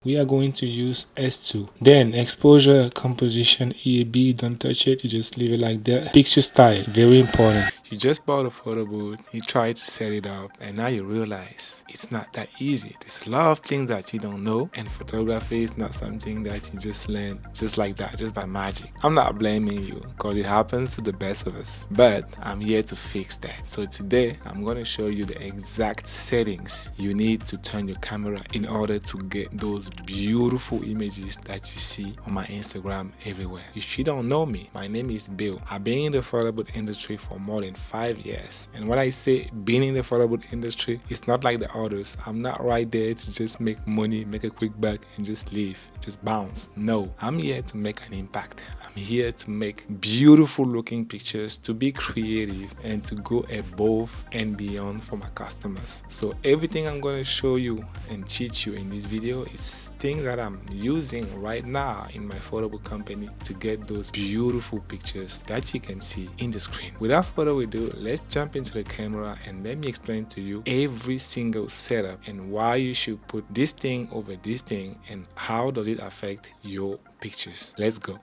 we are going to use S2. Then exposure, composition, EAB, don't touch it, you just leave it like that. Picture style, very important. You just bought a photo booth, you try to set it up, and now you realize it's not that easy. There's a lot of things that you don't know, and photography is not something that you just learn just like that, just by magic. I'm not blaming you, because it happens to the best of us, but I'm here to fix that. So today, I'm going to show you the exact settings you need to turn your camera in order to get those beautiful images that you see on my Instagram everywhere. If you don't know me, my name is Bill. I've been in the photo booth industry for more than 5 years, and when I say being in the photo booth industry, it's not like the others. I'm not right there to just make money, make a quick buck, and just leave, just bounce. No, I'm here to make an impact. I'm here to make beautiful looking pictures, to be creative, and to go above and beyond for my customers. So everything I'm going to show you and teach you in this video is things that I'm using right now in my photo booth company to get those beautiful pictures that you can see in the screen. Without further ado, let's jump into the camera and let me explain to you every single setup and why you should put this thing over this thing and how does it affect your pictures. Let's go.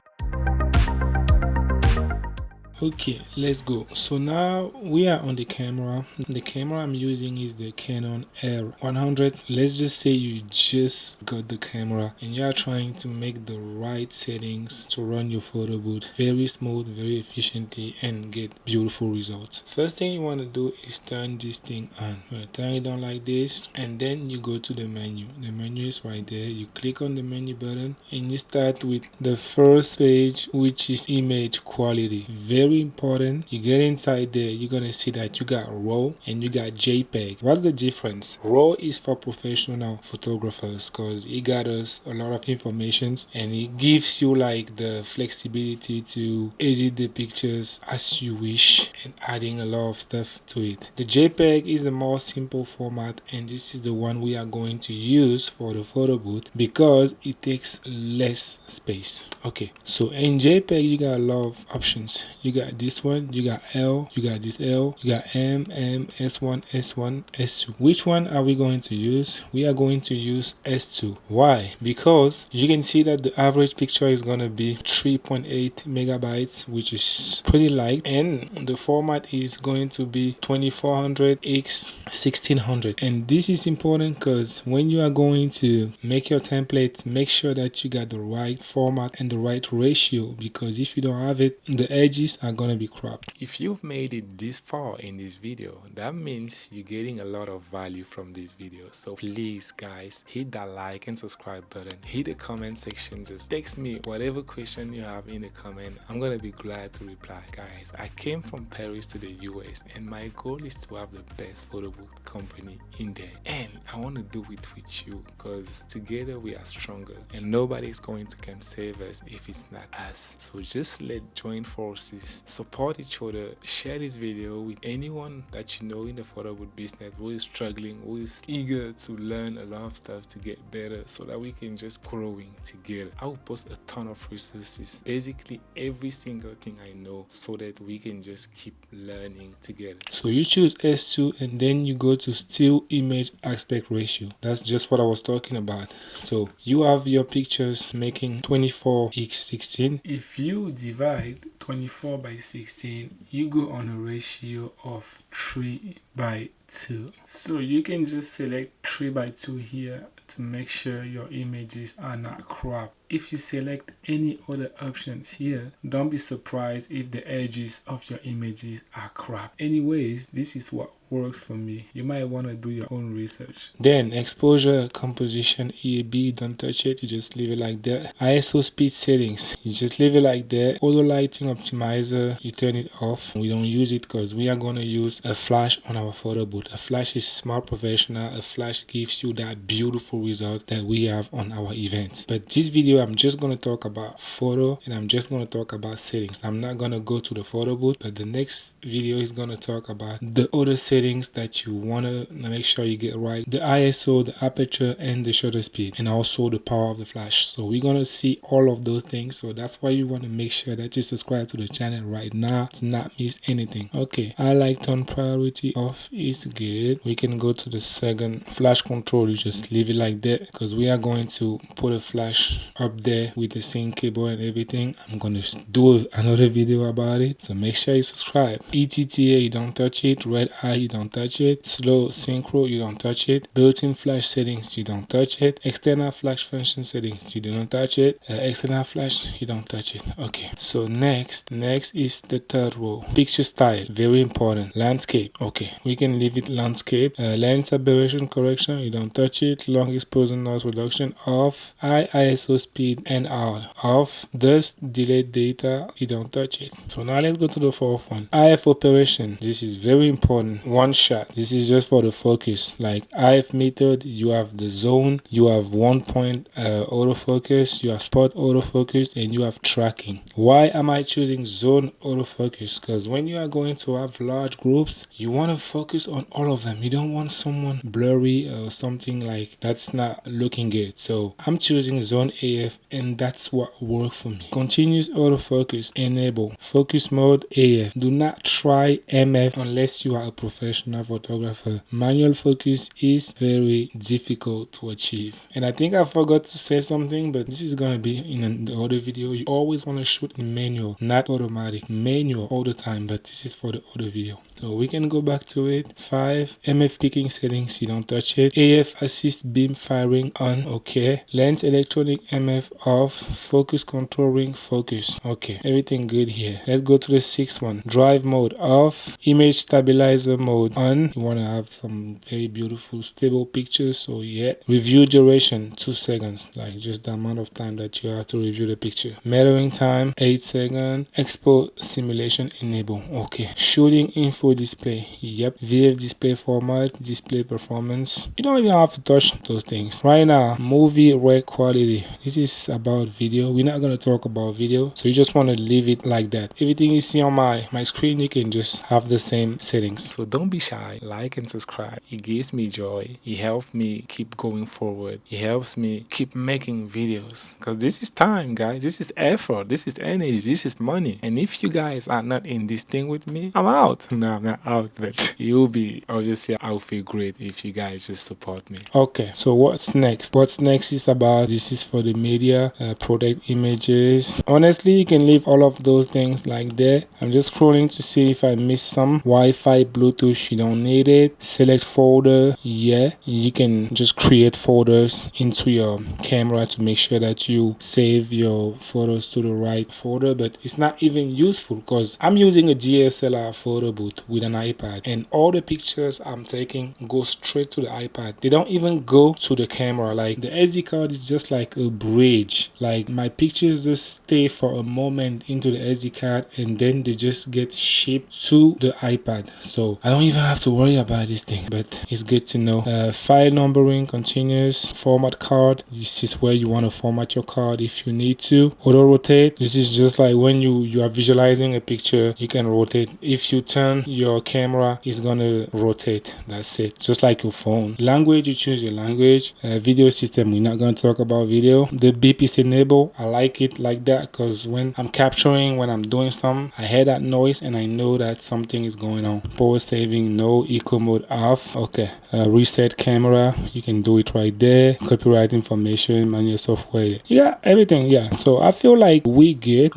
Okay, let's go. So now we are on the camera. The camera I'm using is the Canon R100. Let's just say you just got the camera and you are trying to make the right settings to run your photo booth very smooth, very efficiently, and get beautiful results. First thing you want to do is turn this thing on. Turn it on like this, and then you go to the menu. The menu is right there. You click on the menu button and you start with the first page, which is image quality. Very important. You get inside there, you're gonna see that you got RAW and you got JPEG. What's the difference? RAW is for professional photographers because it got us a lot of information and it gives you like the flexibility to edit the pictures as you wish and adding a lot of stuff to it. The JPEG is the more simple format, and this is the one we are going to use for the photo booth because it takes less space. Okay, so in JPEG you got a lot of options. You got this one, you got L, you got this L, you got M, S1, S1, S2. Which one are we going to use? We are going to use S2. Why? Because you can see that the average picture is going to be 3.8 megabytes, which is pretty light, and the format is going to be 2400 x 1600. And this is important because when you are going to make your templates, make sure that you got the right format and the right ratio, because if you don't have it, the edges are gonna be cropped. If you've made it this far in this video, that means you're getting a lot of value from this video. So please guys, hit that like and subscribe button, hit the comment section, just text me whatever question you have in the comment. I'm gonna be glad to reply. Guys, I came from Paris to the US and my goal is to have the best photo booth company in there, and I want to do it with you because together we are stronger and nobody's going to come save us if it's not us. So just let's join forces, support each other, share this video with anyone that you know in the photo booth business who is struggling, who is eager to learn a lot of stuff to get better, so that we can just growing together. I will post a ton of resources, basically every single thing I know, so that we can just keep learning together. So you choose S2 and then you go to still image aspect ratio. That's just what I was talking about. So you have your pictures making 24:16. If you divide 24 by 16, you go on a ratio of 3:2. So you can just select 3:2 here to make sure your images are not cropped. If you select any other options here, don't be surprised if the edges of your images are cropped. Anyways, this is what works for me. You might want to do your own research. Then exposure, composition, EAB, don't touch it, you just leave it like that. ISO speed settings, you just leave it like that. Auto lighting optimizer, you turn it off. We don't use it because we are going to use a flash on our photo booth. A flash is smart professional. A flash gives you that beautiful result that we have on our events. But this video video I'm just going to talk about photo, and I'm just going to talk about settings. I'm not going to go to the photo booth, but the next video is going to talk about the other settings that you want to make sure you get right: the ISO, the aperture, and the shutter speed, and also the power of the flash. So we're going to see all of those things. So that's why you want to make sure that you subscribe to the channel right now to not miss anything. Okay, I like turn priority off is good. We can go to the second flash control. You just leave it like that, because we are going to put a flash up there with the sync cable and everything. I'm going to do another video about it, so make sure you subscribe. ETTA, you don't touch it. Red eye, you don't touch it. Slow synchro, you don't touch it. Built-in flash settings, you don't touch it. External flash function settings, you do not touch it. External flash, you don't touch it. Okay, so next is the third row. Picture style, very important. Landscape, okay, we can leave it landscape. Lens aberration correction, you don't touch it. Long exposure noise reduction, off. High ISO speed and out, off. Dust delayed data, you don't touch it. So now let's go to the fourth one. IF operation, this is very important. One shot, this is just for the focus. Like IF method, you have the zone, you have 1-point autofocus, you have spot autofocus, and you have tracking. Why am I choosing zone autofocus? Because when you are going to have large groups, you want to focus on all of them. You don't want someone blurry or something like that's not looking good. So I'm choosing zone AF, and that's what worked for me. Continuous autofocus, enable. Focus mode AF. Do not try MF unless you are a professional photographer. Manual focus is very difficult to achieve. And I think I forgot to say something, but this is going to be in the other video. You always want to shoot in manual, not automatic. Manual all the time, but this is for the other video. So we can go back to it. 5. MF picking settings, you don't touch it. AF assist beam firing on, okay. Lens electronic MF off. Focus control ring focus, okay. Everything good here. Let's go to the 6th one. Drive mode off. Image stabilizer mode on. You want to have some very beautiful stable pictures, so yeah. Review duration 2 seconds, like just the amount of time that you have to review the picture. Mirroring time 8 seconds. Export simulation enable, okay. Shooting info display, yep. VF display format, display performance, you don't even have to touch those things. Right now, movie rec quality, this is about video. We're not going to talk about video, so you just want to leave it like that. Everything you see on my screen, you can just have the same settings. So don't be shy, like and subscribe. It gives me joy. It helps me keep going forward. It helps me keep making videos, because this is time, guys. This is effort, this is energy, this is money. And if you guys are not in this thing with me, I'm out. No, I'm not out, but you'll be, obviously I'll feel great if you guys just support me. Okay, so what's next? What's next is about, this is for the media, protect images. Honestly, you can leave all of those things like that. I'm just scrolling to see if I missed some. Wi-Fi, Bluetooth, you don't need it. Select folder, yeah. You can just create folders into your camera to make sure that you save your photos to the right folder, but it's not even useful because I'm using a DSLR photo booth with an iPad, and all the pictures I'm taking go straight to the iPad. They don't even go to the camera. Like the SD card is just like a bridge. Like my pictures just stay for a moment into the SD card, and then they just get shipped to the iPad. So I don't even have to worry about this thing, but it's good to know. File numbering continuous. Format card, this is where you want to format your card if you need to. Auto rotate, this is just like when you are visualizing a picture, you can rotate. If you turn your camera, it's gonna rotate. That's it, just like your phone. Language, you choose your language. Video system, we're not gonna talk about video. The beep is enabled. I like it like that because when I'm capturing, when I'm doing something, I hear that noise and I know that something is going on. Power saving, no. Eco mode off, okay. Reset camera, you can do it right there. Copyright information, manual software, yeah, everything, yeah. So I feel like we good.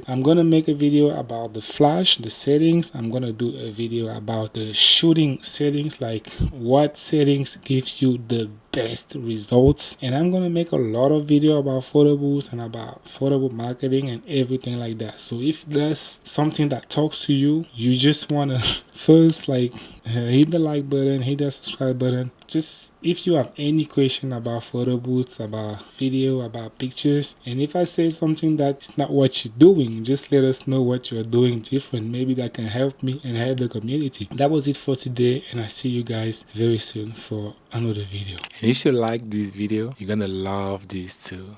I'm gonna make a video about the flash, the settings. I'm gonna do a video about the shooting settings, like what settings gives you the best results, and I'm gonna make a lot of video about photo booths and about photo booth marketing and everything like that. So if there's something that talks to you, you just wanna first like hit the like button, hit the subscribe button. Just if you have any question about photo booths, about video, about pictures, and if I say something that's not what you're doing, just let us know what you're doing different. Maybe that can help me and help the community. That was it for today, and I see you guys very soon for another video. And if you like this video, you're gonna love this too.